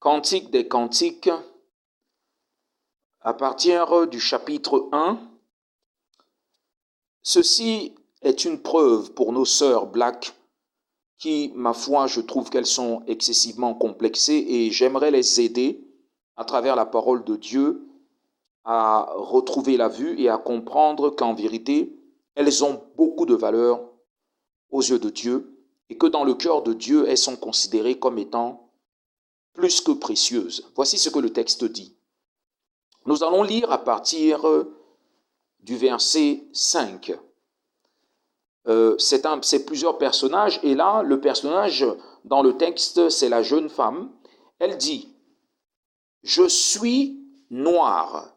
Cantique des Cantiques, à partir du chapitre 1, ceci est une preuve pour nos sœurs black qui, ma foi, je trouve qu'elles sont excessivement complexées et j'aimerais les aider à travers la parole de Dieu à retrouver la vue et à comprendre qu'en vérité, elles ont beaucoup de valeur aux yeux de Dieu et que dans le cœur de Dieu, elles sont considérées comme étant plus que précieuses. Voici ce que le texte dit. Nous allons lire à partir du verset 5. C'est plusieurs personnages et là, le personnage dans le texte, c'est la jeune femme. Elle dit, « Je suis noire ».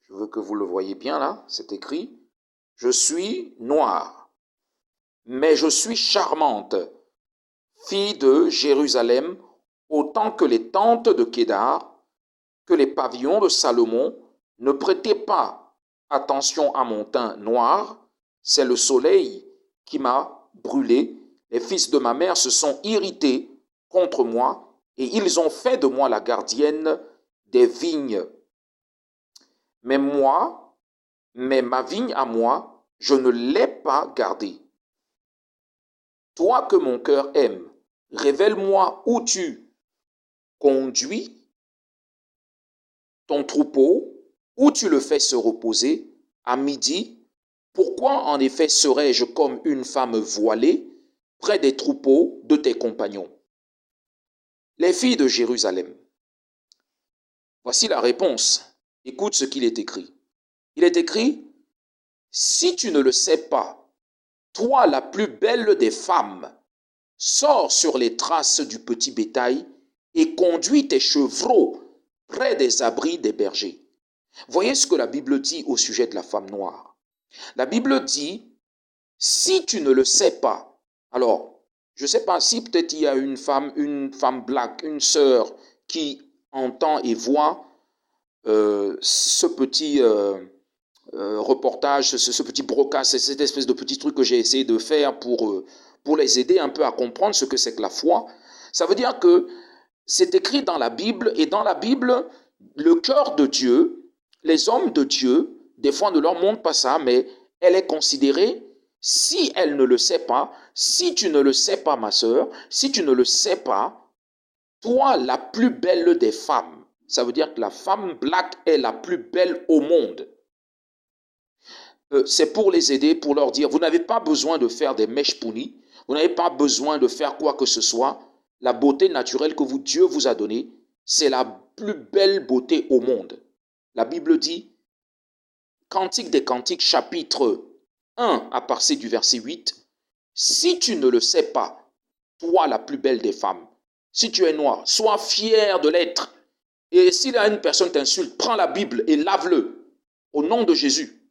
Je veux que vous le voyez bien là, c'est écrit. « Je suis noire, mais je suis charmante, fille de Jérusalem, autant que les tentes de Kédar, que les pavillons de Salomon. Ne prêtez pas attention à mon teint noir, c'est le soleil qui m'a brûlé. Les fils de ma mère se sont irrités contre moi et ils ont fait de moi la gardienne des vignes. Mais ma vigne à moi, je ne l'ai pas gardée. Toi que mon cœur aime, révèle-moi où tu conduis ton troupeau, où tu le fais se reposer à midi. Pourquoi en effet serais-je comme une femme voilée près des troupeaux de tes compagnons? Les filles de Jérusalem. Voici la réponse. Écoute ce qu'il est écrit. Il est écrit, si tu ne le sais pas, toi la plus belle des femmes, sors sur les traces du petit bétail et conduis tes chevreaux près des abris des bergers. Voyez ce que la Bible dit au sujet de la femme noire. La Bible dit, si tu ne le sais pas, alors, je ne sais pas si peut-être il y a une femme black, une sœur qui entend et voit ce petit reportage, ce petit brocast, cette espèce de petit truc que j'ai essayé de faire pour les aider un peu à comprendre ce que c'est que la foi. Ça veut dire que c'est écrit dans la Bible, et dans la Bible, le cœur de Dieu, les hommes de Dieu, des fois ne leur montrent pas ça, mais elle est considérée, si elle ne le sait pas, si tu ne le sais pas ma sœur, si tu ne le sais pas, toi la plus belle des femmes, ça veut dire que la femme black est la plus belle au monde. C'est pour les aider, pour leur dire, vous n'avez pas besoin de faire des mèches punies, vous n'avez pas besoin de faire quoi que ce soit. La beauté naturelle que Dieu vous a donnée, c'est la plus belle beauté au monde. La Bible dit, Cantique des Cantiques, chapitre 1, à partir du verset 8, si tu ne le sais pas, toi la plus belle des femmes, si tu es noir, sois fier de l'être. Et s'il y a une personne t'insulte, prends la Bible et lave-le au nom de Jésus.